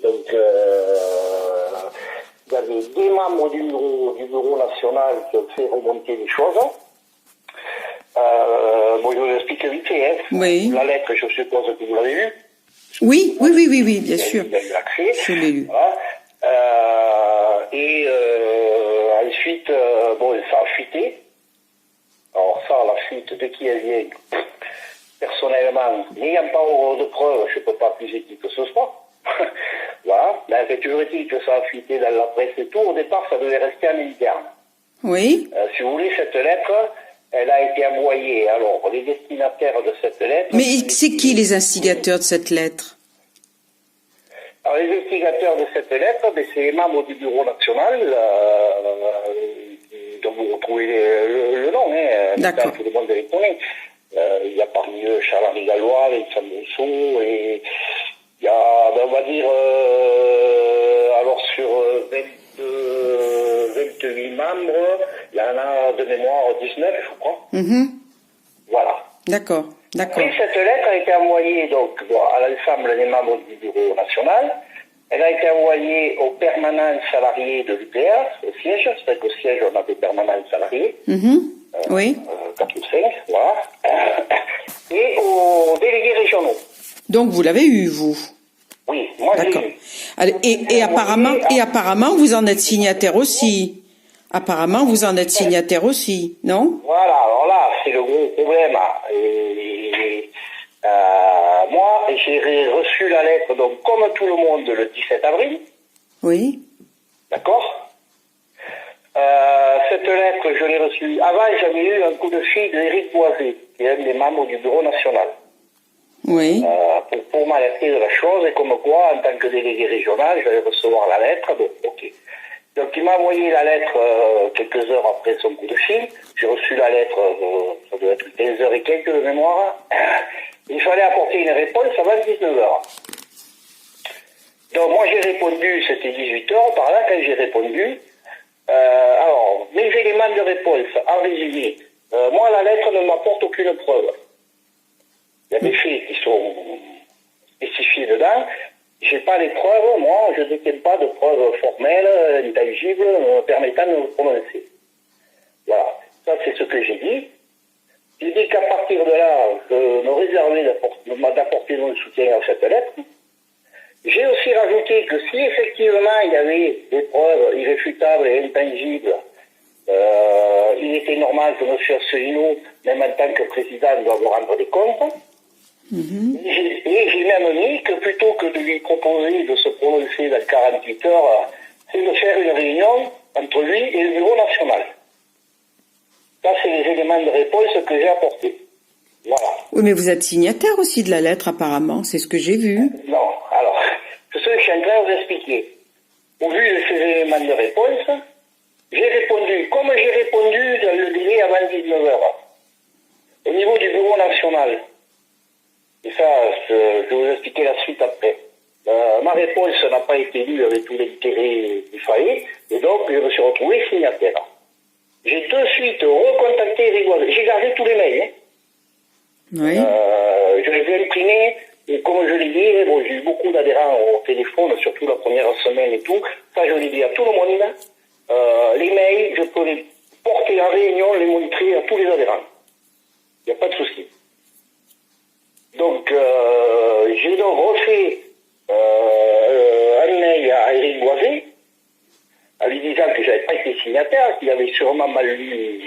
Donc, il y avait des membres du bureau national qui ont fait remonter les choses. Bon, je vous explique vite fait. Hein. Oui. La lettre, je suppose que vous l'avez lue. Oui, bien sûr. Il a eu accès. Je l'ai lu. Voilà. Ensuite, bon, ça a fuité. Alors ça, la fuite de qui elle vient, personnellement, n'ayant pas de preuves, je ne peux pas accuser qui que ce soit. Voilà. Mais c'est toujours dit que ça a fuité dans la presse et tout. Au départ, ça devait rester en interne. Oui. Si vous voulez, cette lettre, elle a été envoyée. Alors, les destinataires de cette lettre... Mais c'est qui les instigateurs de cette lettre? Alors, les instigateurs de cette lettre, c'est les membres du bureau national, dont vous retrouvez le nom, hein. D'accord. Tout le monde les connaît. Il y a parmi eux Charles-Henri Gallois, Vincent Mousseau, et il y a, on va dire, alors sur 28 membres, il y en a de mémoire 19, je crois. Voilà. D'accord. Et cette lettre a été envoyée donc à l'ensemble des membres du bureau national. Elle a été envoyée aux permanents salariés de l'UPR, au siège, c'est-à-dire qu'au siège on a des permanents salariés. Oui. 4 ou 5, voilà. Et aux délégués régionaux. Donc vous l'avez eu, vous? Oui, moi j'ai D'accord. eu. Et apparemment, vous en êtes signataire aussi. Apparemment, vous en êtes signataire aussi, non? Voilà, alors là, c'est le gros problème. Moi, j'ai reçu la lettre, donc comme tout le monde, le 17 avril. Oui. D'accord. Cette lettre, je l'ai reçue. Avant, j'avais eu un coup de fil d'Éric Boisé, qui est un des membres du bureau national. Oui. Pour m'alerter de la chose, et comme quoi, en tant que délégué régional, j'allais recevoir la lettre. Bon, ok. Donc, il m'a envoyé la lettre quelques heures après son coup de fil. J'ai reçu la lettre, ça doit être 15 heures et quelques de mémoire. Il fallait apporter une réponse avant 19 heures. Donc, moi, j'ai répondu, c'était 18 heures. Par là, quand j'ai répondu, alors, mes éléments de réponse, en résumé, moi, la lettre ne m'apporte aucune preuve. Il y a des faits qui sont spécifiés dedans. J'ai pas les preuves, moi, je ne détiens pas de preuves formelles, intangibles, me permettant de me prononcer. Voilà. Ça, c'est ce que j'ai dit. J'ai dit qu'à partir de là, je me réservais d'apporter mon soutien à cette lettre. J'ai aussi rajouté que si effectivement il y avait des preuves irréfutables et intangibles, il était normal que M. Asselineau, même en tant que président, doit me rendre des comptes. Et j'ai même mis que plutôt que de lui proposer de se prononcer dans 48 heures, c'est de faire une réunion entre lui et le bureau national. Ça, c'est les éléments de réponse que j'ai apportés. Voilà. Oui, mais vous êtes signataire aussi de la lettre, apparemment. C'est ce que j'ai vu. Non, alors, c'est ce que je suis en train de vous expliquer. Au vu de ces éléments de réponse, j'ai répondu, comme j'ai répondu dans le délai avant 19 heures, au niveau du bureau national. Et ça, je vais vous expliquer la suite après. Ma réponse n'a pas été lue avec tout l'intérêt qu'il fallait, et donc je me suis retrouvé signataire. J'ai de suite recontacté Éric Boisé. J'ai gardé tous les mails. Oui. Je les ai imprimés, et comme je l'ai dit, bon, j'ai eu beaucoup d'adhérents au téléphone, surtout la première semaine et tout. Ça, je l'ai dit à tout le monde. Les mails, je peux les porter en réunion, les montrer à tous les adhérents. Il n'y a pas de souci. Donc, j'ai donc refait un mail à Éric Boisé, en lui disant que j'avais pas été signataire, qu'il avait sûrement mal lu,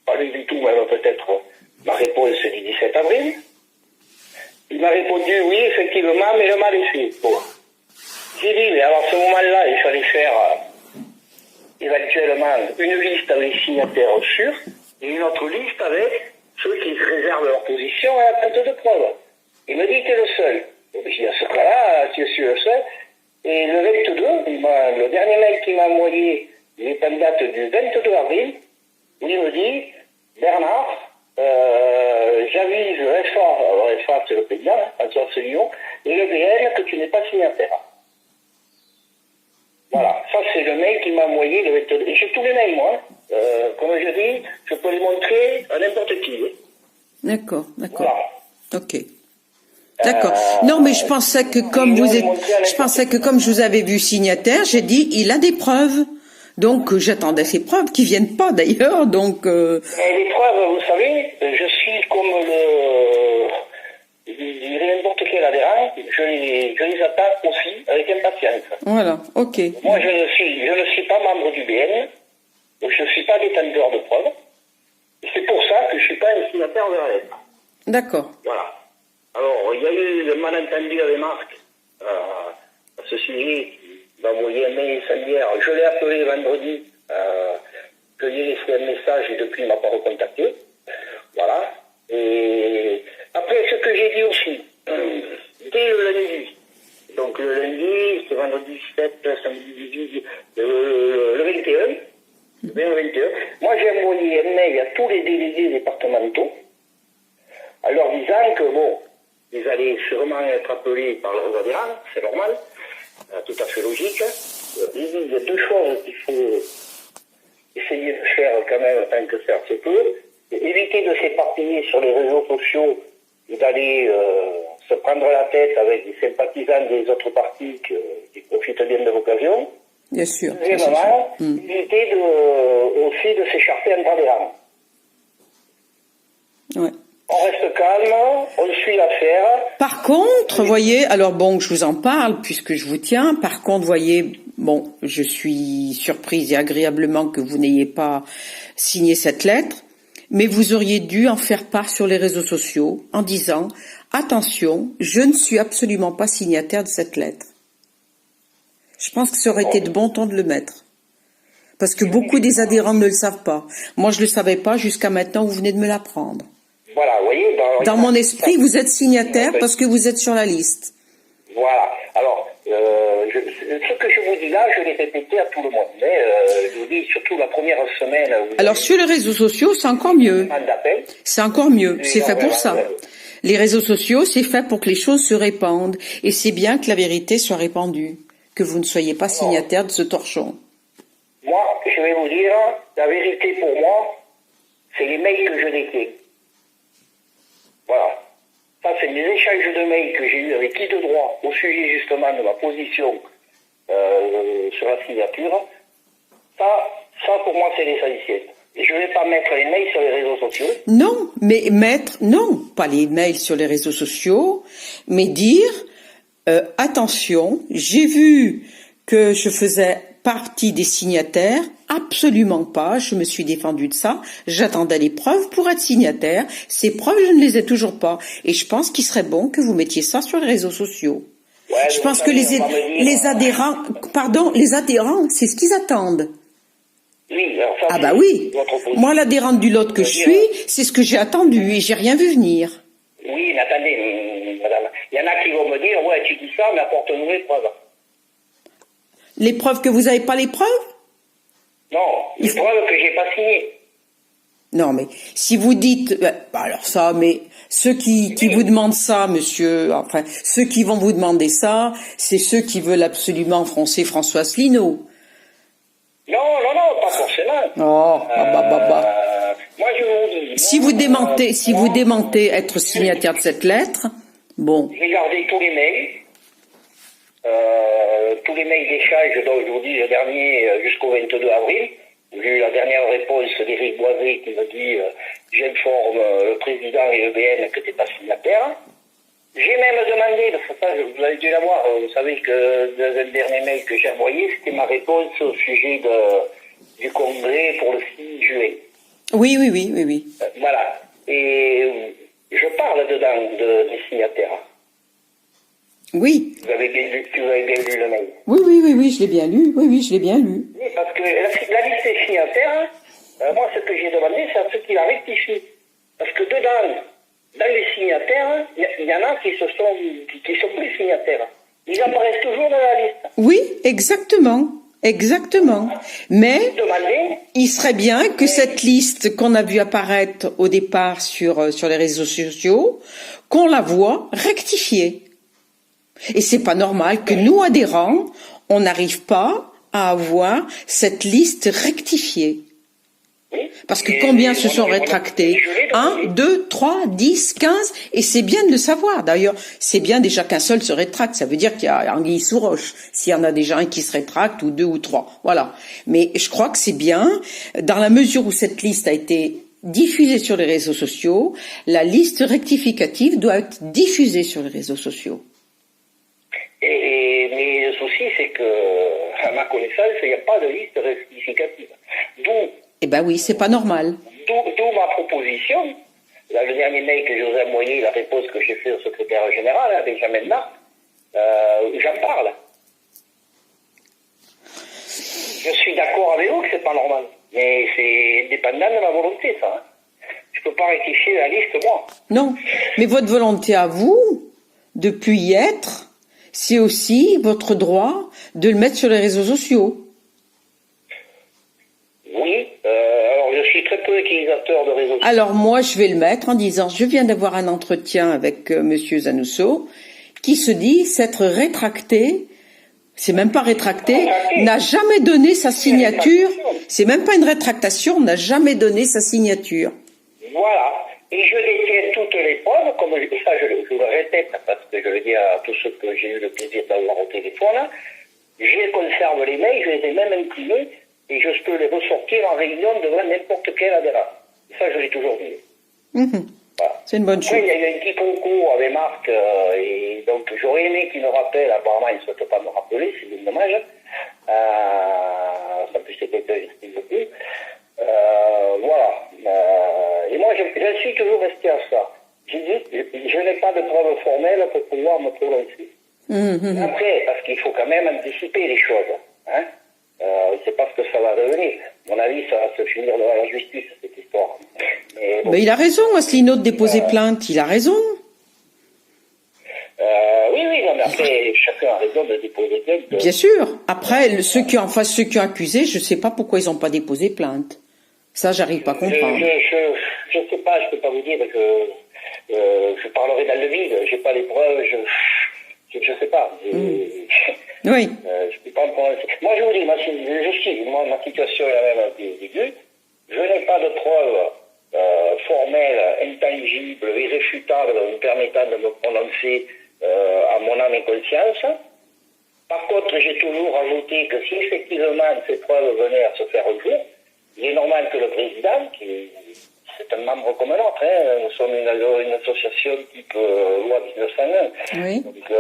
pas lu du tout, même peut-être ma réponse du 17 avril. Il m'a répondu oui, effectivement, mais le mal est fait. Bon. J'ai dit, mais alors à ce moment-là, il fallait faire éventuellement une liste avec les signataires sûrs et une autre liste avec ceux qui réservent leur position à l'attente de preuves. Il me dit, t'es le seul. J'ai dit, à ce cas-là, tu es le seul. Et le 22, le dernier mail qu'il m'a envoyé, il est en date du 22 avril, il me dit, Bernard, j'avise FA c'est le président, François Asselineau, et le BN que tu n'es pas signataire. Voilà, ça c'est le mail qu'il m'a envoyé le 22. Et j'ai tous les mails, moi. Comme je dis, je peux les montrer à n'importe qui. D'accord. Voilà. Ok. D'accord. Non, mais je pensais que comme je vous avais vu signataire, j'ai dit, il a des preuves. Donc, j'attendais ces preuves qui viennent pas d'ailleurs, donc... Mais les preuves, vous savez, je suis comme je dirais n'importe quel adhérent, je les attends aussi avec impatience. Voilà, ok. Moi, je ne suis pas membre du BN, donc je ne suis pas détenteur de preuves. C'est pour ça que je ne suis pas un signataire de la lettre. D'accord. Voilà. Alors, il y a eu le malentendu avec Marc à ce sujet. Il m'a envoyé un mail incendiaire. Je l'ai appelé vendredi. Je lui ai laissé un message et depuis, il ne m'a pas recontacté. Voilà. Et après, ce que j'ai dit aussi, dès le lundi, donc le lundi, c'est vendredi 7, samedi 18, le 21, le 21, moi j'ai envoyé un mail à tous les délégués départementaux en leur disant que, bon, ils allaient sûrement être appelés par leurs adhérents, c'est normal, tout à fait logique. Il y a deux choses qu'il faut essayer de faire quand même tant que faire se peut. Éviter de s'éparpiller sur les réseaux sociaux et d'aller se prendre la tête avec des sympathisants des autres partis qui profitent bien de l'occasion. Bien sûr. Deuxièmement, éviter aussi de s'écharper entre adhérents. Ouais. On reste calme, on suit l'affaire. Par contre, voyez, alors bon, je vous en parle puisque je vous tiens. Par contre, voyez, bon, je suis surprise et agréablement que vous n'ayez pas signé cette lettre, mais vous auriez dû en faire part sur les réseaux sociaux en disant « Attention, je ne suis absolument pas signataire de cette lettre ». Je pense que ça aurait été de bon ton de le mettre. Parce que beaucoup des adhérents ne le savent pas. Moi, je ne le savais pas jusqu'à maintenant, vous venez de me l'apprendre. Voilà, vous voyez. Dans mon esprit, vous êtes signataire parce que vous êtes sur la liste. Voilà. Alors, ce que je vous dis là, je l'ai répété à tout le monde. Mais je vous dis surtout la première semaine. Alors, sur les réseaux sociaux, c'est encore mieux. C'est encore mieux. C'est fait pour ça. Les réseaux sociaux, c'est fait pour que les choses se répandent. Et c'est bien que la vérité soit répandue. Que vous ne soyez pas signataire de ce torchon. Moi, je vais vous dire, la vérité pour moi, c'est les mails que je détiens. Voilà. Ça, c'est des échanges de mails que j'ai eus avec qui de droit au sujet justement de ma position sur la signature. Ça pour moi, c'est l'essentiel. Et je ne vais pas mettre les mails sur les réseaux sociaux. Non, mais non, pas les mails sur les réseaux sociaux, mais dire, attention, j'ai vu que je faisais partie des signataires, absolument pas, je me suis défendue de ça, j'attendais les preuves pour être signataire, ces preuves je ne les ai toujours pas, et je pense qu'il serait bon que vous mettiez ça sur les réseaux sociaux. Ouais, je pense que les adhérents, c'est ce qu'ils attendent. Oui, alors ça, ah bah oui, moi l'adhérente du Lot que je suis, c'est ce que j'ai attendu et j'ai rien vu venir. Oui, mais attendez, madame, il y en a qui vont me dire, ouais tu dis ça, mais apporte-nous les preuves. Les preuves que vous n'avez pas les preuves? Non, les preuves que j'ai pas signées. Non, mais si vous dites, alors ça, mais ceux qui vous demandent ça, monsieur, enfin, ceux qui vont vous demander ça, c'est ceux qui veulent absolument froncer François Asselineau. Non, pas forcément. Oh, moi je vous dis. Si vous démentez être signataire de cette lettre, bon. J'ai gardé tous les mails d'échange, donc je vous dis le dernier jusqu'au 22 avril. J'ai eu la dernière réponse d'Éric Boisé qui me dit j'informe le président et le BN que tu n'es pas signataire. J'ai même demandé, parce que ça, vous avez dû l'avoir, vous savez que dans un dernier mail que j'ai envoyé, c'était ma réponse au sujet du congrès pour le 6 juin. Oui. Voilà. Et je parle dedans des signataires. Oui. Vous avez bien lu le mail. Oui, je l'ai bien lu. Oui, je l'ai bien lu. Oui, parce que la liste des signataires, moi, ce que j'ai demandé, c'est à ceux qui la rectifient. Parce que dedans, dans les signataires, il y en a qui sont plus signataires. Ils apparaissent toujours dans la liste. Oui, exactement. Mais il serait bien que cette liste qu'on a vue apparaître au départ sur les réseaux sociaux, qu'on la voit rectifiée. Et c'est pas normal que nous, adhérents, on n'arrive pas à avoir cette liste rectifiée. Oui. Parce que combien se sont rétractés? 1, 2, 3, 10, 15, et c'est bien de le savoir. D'ailleurs, c'est bien déjà qu'un seul se rétracte. Ça veut dire qu'il y a anguille sous roche. S'il y en a déjà un qui se rétracte, ou deux ou trois. Voilà. Mais je crois que c'est bien, dans la mesure où cette liste a été diffusée sur les réseaux sociaux, la liste rectificative doit être diffusée sur les réseaux sociaux. Mais le souci, c'est que, à ma connaissance, il n'y a pas de liste rectificative. Eh ben oui, c'est pas normal. D'où ma proposition. Là, le dernier mail que je vous ai envoyé, la réponse que j'ai fait au secrétaire général, à Benjamin Marc, j'en parle. Je suis d'accord avec vous que c'est pas normal. Mais c'est dépendant de ma volonté, ça. Hein. Je peux pas rectifier la liste, moi. Non. Mais votre volonté à vous, de plus y être, c'est aussi votre droit de le mettre sur les réseaux sociaux. Oui, alors je suis très peu utilisateur de réseaux sociaux. Alors moi, je vais le mettre en disant, je viens d'avoir un entretien avec Monsieur Zanousso, qui se dit s'être rétracté, c'est même pas rétracté, n'a jamais donné sa signature, c'est même pas une rétractation, n'a jamais donné sa signature. Voilà, et je détiens toutes les preuves, comme ça je le répète, parce que je le dis à tous ceux que j'ai eu le plaisir d'avoir au téléphone, je conserve les mails, je les ai même imprimés, et je peux les ressortir en réunion devant n'importe quel adhérent. Ça, je l'ai toujours dit. Voilà. C'est une bonne chose. Après, il y a eu un petit concours avec Marc, et donc j'aurais aimé qu'il me rappelle, apparemment il ne souhaite pas me rappeler, c'est bien dommage. Ça peut être quelqu'un qui explique beaucoup. Voilà. Et moi, je suis toujours resté à ça. J'ai dit, je n'ai pas de preuves formelles pour pouvoir me prononcer. Après, parce qu'il faut quand même anticiper les choses. Hein. On ne sait pas ce que ça va devenir. À mon avis, ça va se finir devant la justice, cette histoire. Mais, bon. Mais il a raison, Asselineau, de déposer plainte. Il a raison. Oui, non, mais après, chacun a raison de déposer plainte. Bien sûr. Après, ceux qui ont accusé, je ne sais pas pourquoi ils n'ont pas déposé plainte. Ça, j'arrive pas à comprendre. Je sais pas, je peux pas vous dire que je parlerai dans le vide. J'ai pas les preuves, je sais pas. Oui. Je peux pas me prononcer. Moi, je vous dis, ma situation est la même aiguë. Je n'ai pas de preuves formelles, intangibles, irréfutables me permettant de me prononcer à mon âme et conscience. Par contre, j'ai toujours ajouté que si effectivement ces preuves venaient à se faire un jour, il est normal que le président, qui c'est un membre comme un autre, hein, nous sommes une association type loi 1901, Oui. donc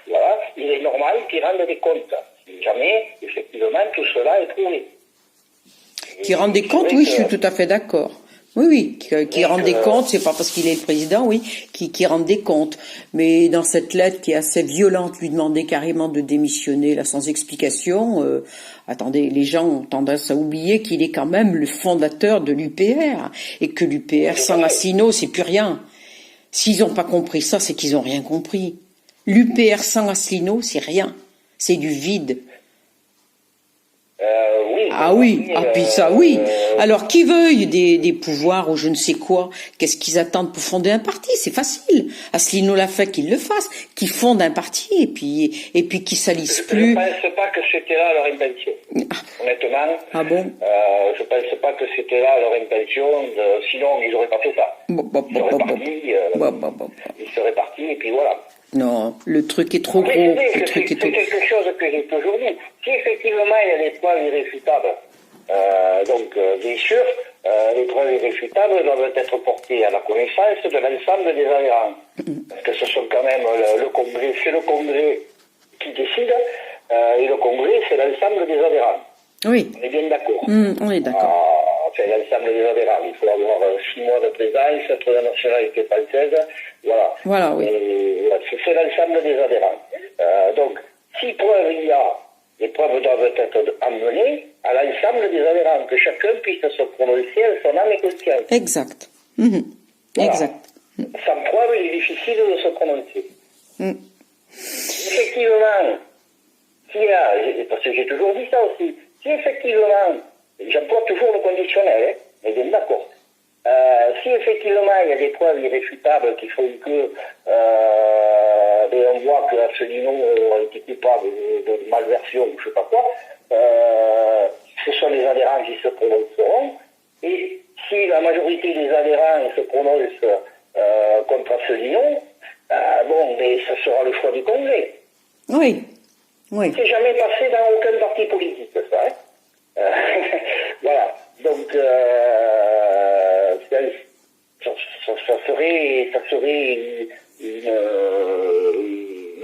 voilà, il est normal qu'il rende des comptes. Si jamais, effectivement, tout cela est prouvé. Qui rende des comptes, oui, je suis tout à fait d'accord. Oui, qui rende des comptes, c'est pas parce qu'il est le président, oui, qui rende des comptes. Mais dans cette lettre qui est assez violente, lui demander carrément de démissionner, là, sans explication, attendez, les gens ont tendance à oublier qu'il est quand même le fondateur de l'UPR, et que l'UPR sans Asselineau, c'est plus rien. S'ils n'ont pas compris ça, c'est qu'ils n'ont rien compris. L'UPR sans Asselineau, c'est rien. C'est du vide. Oui. Ah oui, puis ça, oui. Alors, qui veuille des pouvoirs ou je ne sais quoi, qu'est-ce qu'ils attendent pour fonder un parti? C'est facile. Asselineau l'a fait, qu'il le fasse, qu'il fonde un parti et puis qu'il salisse plus. Je ne pense pas que c'était là leur intention. Honnêtement. Ah bon? Je ne pense pas que c'était là leur intention. Sinon, ils n'auraient pas fait ça. Ils seraient partis et puis voilà. Non, le truc est trop gros. C'est quelque chose que j'ai toujours dit. Si effectivement il y a des preuves irréfutables, donc bien sûr, les preuves irréfutables doivent être portées à la connaissance de l'ensemble des adhérents. Parce que ce sont quand même le Congrès, c'est le Congrès qui décide, et le Congrès, c'est l'ensemble des adhérents. Oui. On est bien d'accord. On est d'accord. C'est l'ensemble des adhérents. Il faut avoir 6 mois de présence, être de la nationalité française. Voilà. Voilà, oui. C'est l'ensemble des adhérents. Donc, si preuve il y a, les preuves doivent être amenées à l'ensemble des adhérents, que chacun puisse se prononcer à son âme et conscience. Exact. Voilà. Exact. Sans preuve, il est difficile de se prononcer. Effectivement, s'il y a, parce que j'ai toujours dit ça aussi, si effectivement, j'emploie toujours le conditionnel, hein, mais bien d'accord. Si effectivement il y a des preuves irréfutables qui font que on voit que Asselineau a été coupable de malversion ou je sais pas quoi, ce sont les adhérents qui se prononceront Et si la majorité des adhérents se prononcent contre ce lion, bon, mais ça sera le choix du Congrès. Oui, oui. C'est jamais passé dans aucun parti politique, ça. Hein. Voilà. Donc, ça serait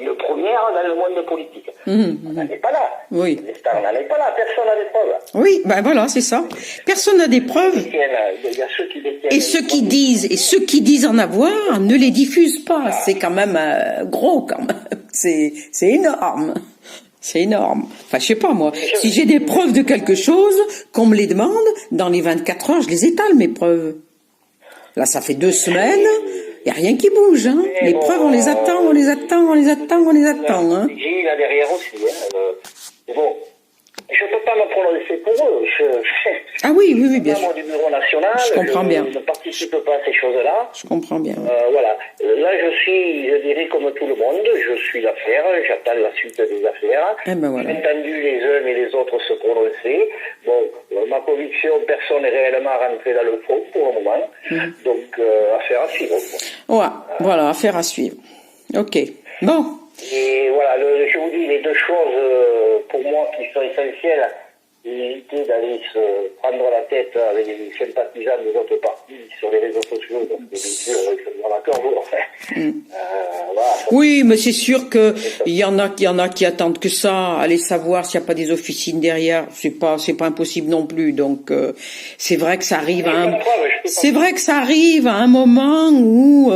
une première dans le monde politique. On n'en est pas là. Oui. On n'en est pas là. Personne n'a des preuves. Oui, ben voilà, c'est ça. Personne n'a des preuves. Il y a ceux qui détiennent Et ceux qui disent en avoir ne les diffusent pas. C'est quand même gros, quand même. C'est énorme. C'est énorme. Enfin, je sais pas, moi. Si j'ai des preuves de quelque chose, qu'on me les demande, dans les 24 heures, je les étale, mes preuves. Là, ça fait 2 semaines. Il n'y a rien qui bouge, hein. Les preuves, on les attend, on les attend, on les attend, on les attend, hein. J'ai là derrière aussi, hein. Bon. Je ne peux pas me prononcer pour eux. Ah oui, bien sûr. Je suis membre du bureau national. Je comprends bien. Je ne participe pas à ces choses-là. Je comprends bien. Voilà. Là, je dirais comme tout le monde, je suis l'affaire, j'attends la suite des affaires. Eh ben voilà. J'ai entendu les uns et les autres se prononcer. Bon, ma conviction, personne n'est réellement rentré dans le fond pour le moment. Donc, affaire à suivre. Ouais, voilà, affaire à suivre. Ok. Bon. Et voilà, je vous dis, les 2 choses pour moi qui sont essentielles, éviter d'aller se prendre la tête avec les sympathisants des autres partis sur les réseaux sociaux, parce que bien sûr, je suis d'accord, voilà. Oui, mais c'est sûr que il y en a qui attendent que ça, aller savoir s'il n'y a pas des officines derrière, c'est pas impossible non plus. Donc c'est vrai que ça arrive à un moment où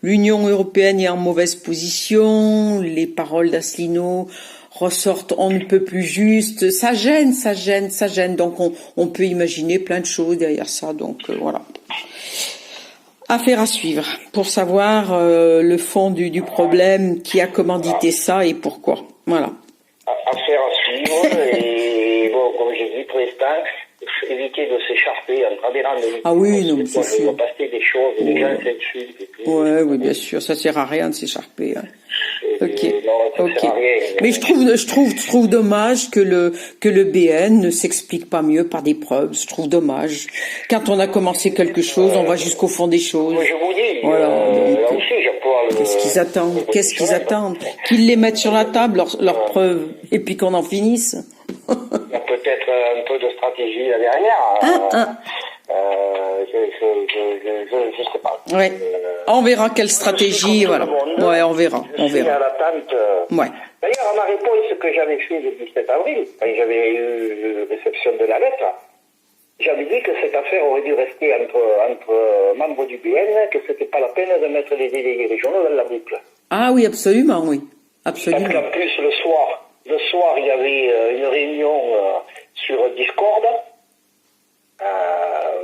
l'Union européenne est en mauvaise position, les paroles d'Asselineau ressortent on ne peut plus juste, ça gêne. Donc on peut imaginer plein de choses derrière ça. Donc voilà. Affaire à suivre pour savoir le fond du problème, qui a commandité ça et pourquoi. Voilà. Affaire à suivre et bon, comme j'ai dit pour l'instant, éviter de s'écharper en travers de Ah oui, non, c'est sûr. Il va passer des choses, des gens s'insultent et tout. Ouais, oui, bien sûr, ça sert à rien de s'écharper. Hein. Ok. Non, ça sert à rien. Mais je trouve dommage que le BN ne s'explique pas mieux par des preuves. Je trouve dommage. Quand on a commencé quelque chose, on va jusqu'au fond des choses. Je vous dis, voilà. Là aussi, qu'est-ce qu'ils attendent? Qu'ils les mettent sur la table, leurs preuves, et puis qu'on en finisse. Il y a peut-être un peu de stratégie là derrière. Je sais pas. Ouais. On verra quelle stratégie, voilà. Ouais, on verra. Je suis à l'attente. Ouais. D'ailleurs, à ma réponse que j'avais fait le 17 avril, quand j'avais eu réception de la lettre, j'avais dit que cette affaire aurait dû rester entre membres du BN, que c'était pas la peine de mettre les délégués régionaux dans la boucle. Ah oui, absolument, oui. Absolument. Parce qu'en plus, le soir, il y avait une réunion sur Discord.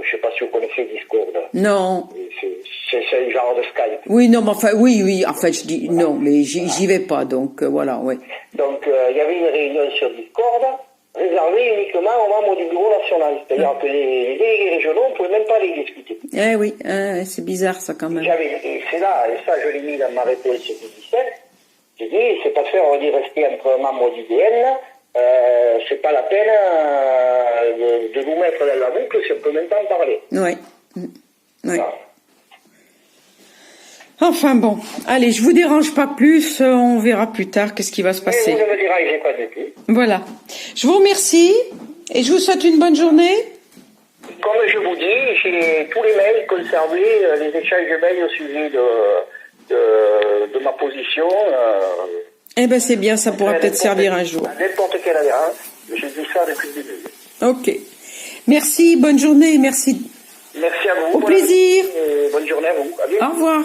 Je sais pas si vous connaissez Discord. Non. C'est un genre de Skype. Oui, non, mais enfin, oui, en fait, je dis non, mais j'y vais pas, donc voilà, ouais. Donc, il y avait une réunion sur Discord, réservée uniquement aux membres du bureau national. C'est-à-dire que les délégués régionaux, on ne pouvait même pas les discuter. Eh oui, c'est bizarre, ça, quand même. Et c'est là, et ça, je l'ai mis dans ma réponse du 17, j'ai dit, cette affaire aurait dû rester entre membres du BN, c'est pas la peine de vous mettre dans la boucle si on peut même pas en parler. Oui. Voilà. Enfin bon, allez, je vous dérange pas plus, on verra plus tard qu'est-ce qui va se passer. Vous ne me dérangez pas du tout. Voilà. Je vous remercie et je vous souhaite une bonne journée. Comme je vous dis, j'ai tous les mails conservés, les échanges de mails au sujet de ma position. Eh ben c'est bien, ça pourra peut-être servir un jour. N'importe quelle adhérence, j'ai dit ça depuis le début. Ok. Merci, bonne journée, merci. Merci à vous. Au plaisir. Bonne journée à vous. Au revoir.